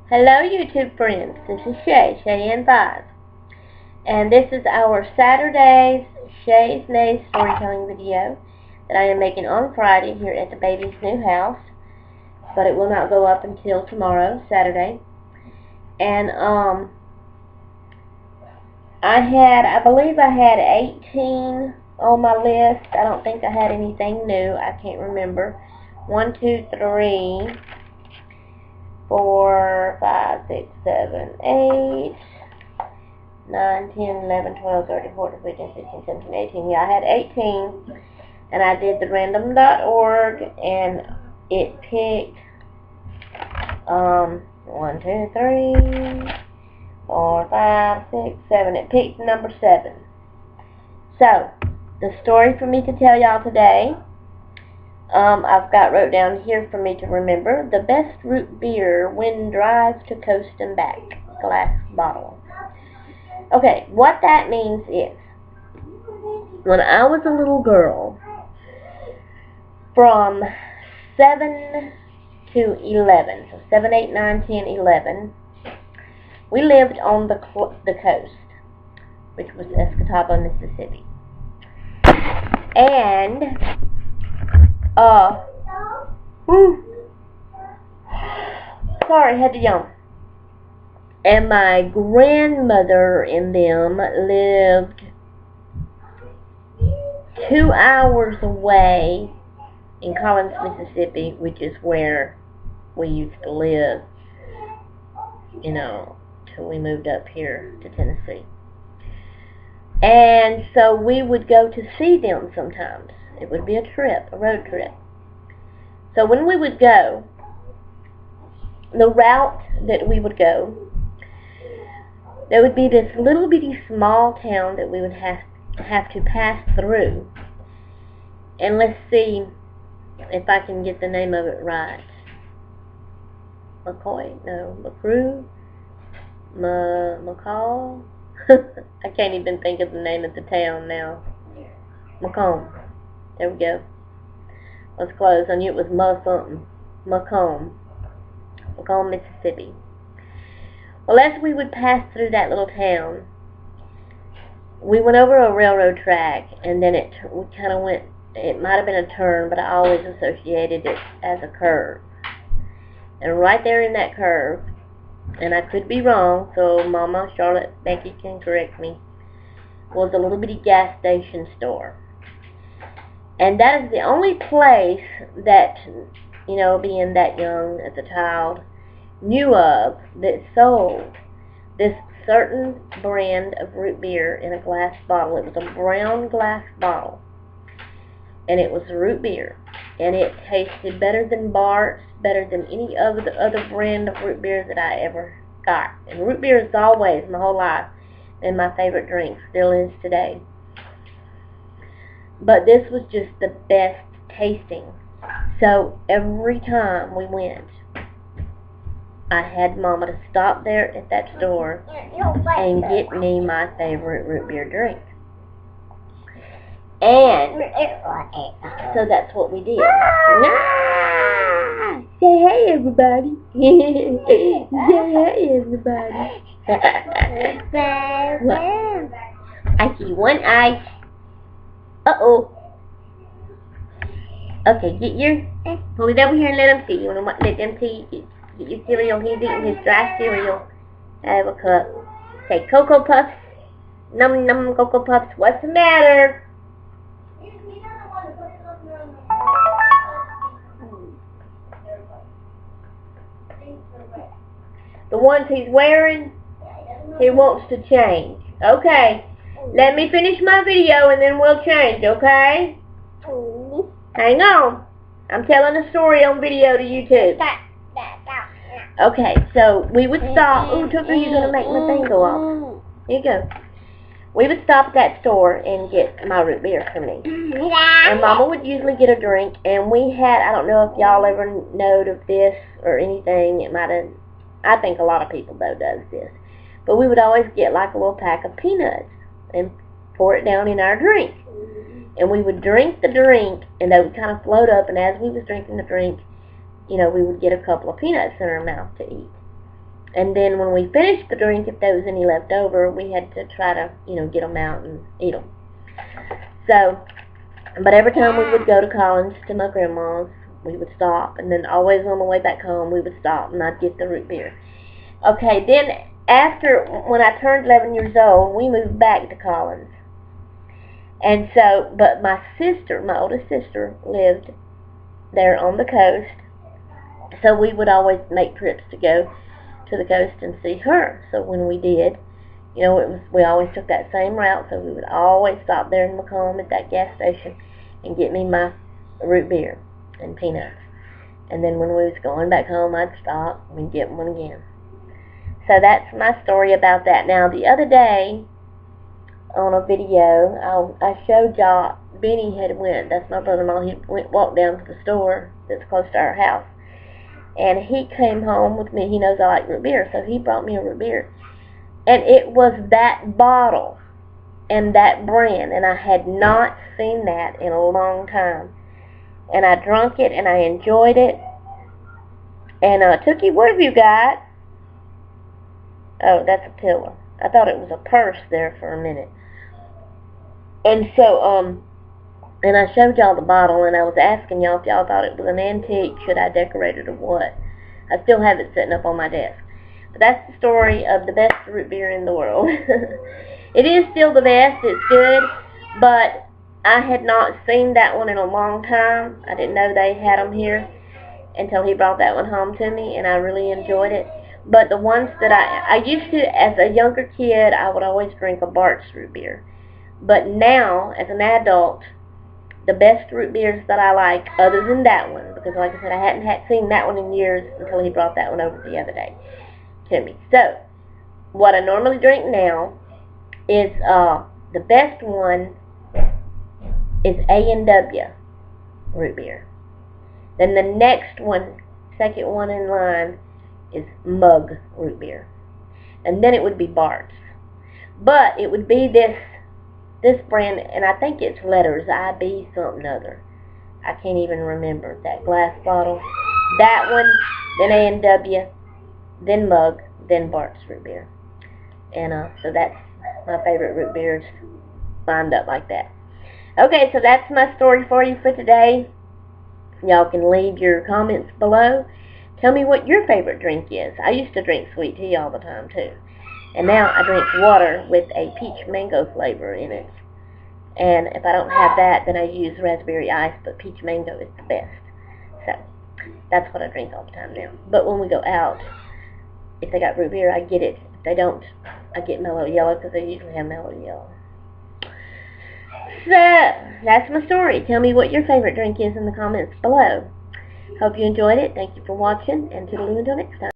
Hello YouTube friends, this is Shay and 5, and this is our Saturday's Shay's Nays storytelling video that I am making on Friday here at the baby's new house, but it will not go up until tomorrow, Saturday. And I believe I had 18 on my list. I don't think I had anything new. I can't remember. 1, 2, 3, 4, 5, 6, 7, 8, 9, 10, 11, 12, 13, 14, 15, 16, 17, 18. Yeah, I had 18, and I did the random.org, and it picked 1, 2, 3, 4, 5, 6, 7. It picked number 7. So, the story for me to tell y'all today, I've got wrote down here for me to remember: the best root beer when drive to coast and back, glass bottle. Okay, what that means is, when I was a little girl, from 7 to 11, so 7, 8, 9, 10, 11, we lived on the coast, which was Escatawpa, Mississippi. And sorry, had to yawn. And my grandmother and them lived 2 hours away in Collins, Mississippi, which is where we used to live, you know, till we moved up here to Tennessee. And so we would go to see them sometimes. It would be a trip, a road trip. So when we would go, the route that we would go, there would be this little bitty small town that we would have to pass through. And let's see if I can get the name of it right. McCrew? McCall? I can't even think of the name of the town now. Macomb. There we go. I was close. I knew it was Macomb, Mississippi. Well, as we would pass through that little town, we went over a railroad track, and then we kind of went, it might have been a turn, but I always associated it as a curve. And right there in that curve, and I could be wrong, so Mama, Charlotte, Becky can correct me, was a little bitty gas station store. And that is the only place that, you know, being that young as a child, knew of that sold this certain brand of root beer in a glass bottle. It was a brown glass bottle, and it was root beer, and it tasted better than Bart's, better than any of the other brand of root beer that I ever got. And root beer is always, my whole life, been my favorite drink, still is today. But this was just the best tasting. So every time we went, I had Mama to stop there at that store and get me my favorite root beer drink. And so that's what we did. Say hey, everybody. Say hey, everybody. I see one eye. Uh-oh. Okay, hold it over here and let them see. You want to let them see? Get your cereal. He's eating his dry cereal. Have a cup. Say, Cocoa Puffs. Num num Cocoa Puffs. What's the matter? The ones he's wearing, he wants to change. Okay. Let me finish my video and then we'll change, okay? Hang on. I'm telling a story on video to YouTube. Okay, so we would stop. Ooh, Tucker, you're going to make my thing go off. Here you go. We would stop at that store and get my root beer for me. And Mama would usually get a drink, and we had, I don't know if y'all ever knowed of this or anything. It might have, I think a lot of people, though, does this. But we would always get like a little pack of peanuts and pour it down in our drink. And we would drink the drink, and they would kind of float up, and as we was drinking the drink, you know, we would get a couple of peanuts in our mouth to eat. And then when we finished the drink, if there was any left over, we had to try to, get them out and eat them. So, but every time we would go to Collins to my grandma's, we would stop, and then always on the way back home, we would stop, and I'd get the root beer. Okay, then after, when I turned 11 years old, we moved back to Collins. And so, but my oldest sister, lived there on the coast, so we would always make trips to go to the coast and see her. So when we did, we always took that same route, so we would always stop there in Macomb at that gas station and get me my root beer and peanuts. And then when we was going back home, I'd stop and get one again. So that's my story about that. Now, the other day, on a video, I showed y'all, Benny had went, that's my brother-in-law, he walked down to the store that's close to our house. And he came home with me. He knows I like root beer, so he brought me a root beer. And it was that bottle and that brand, and I had not seen that in a long time. And I drank it, and I enjoyed it. And, Tookie, what have you got? Oh, that's a pillow. I thought it was a purse there for a minute. And so, and I showed y'all the bottle, and I was asking y'all if y'all thought it was an antique, should I decorate it or what. I still have it sitting up on my desk. But that's the story of the best root beer in the world. It is still the best, it's good, but I had not seen that one in a long time. I didn't know they had them here until he brought that one home to me, and I really enjoyed it. But the ones that I used to, as a younger kid, I would always drink a Bart's root beer. But now, as an adult, the best root beers that I like, other than that one, because like I said, I hadn't seen that one in years until he brought that one over the other day to me. So, what I normally drink now is, the best one is A&W root beer. Then the next one, second one in line, is Mug root beer. And then it would be Bart's. But it would be this brand, and I think it's letters, IB something other. I can't even remember. That glass bottle. That one, then A&W, then Mug, then Bart's root beer. And so that's my favorite root beers lined up like that. Okay, so that's my story for you for today. Y'all can leave your comments below. Tell me what your favorite drink is. I used to drink sweet tea all the time too. And now I drink water with a peach mango flavor in it. And if I don't have that, then I use raspberry ice, but peach mango is the best. So, that's what I drink all the time now. But when we go out, if they got root beer, I get it. If they don't, I get mellow yellow, because they usually have mellow yellow. So, that's my story. Tell me what your favorite drink is in the comments below. Hope you enjoyed it. Thank you for watching, and toodaloo until next time.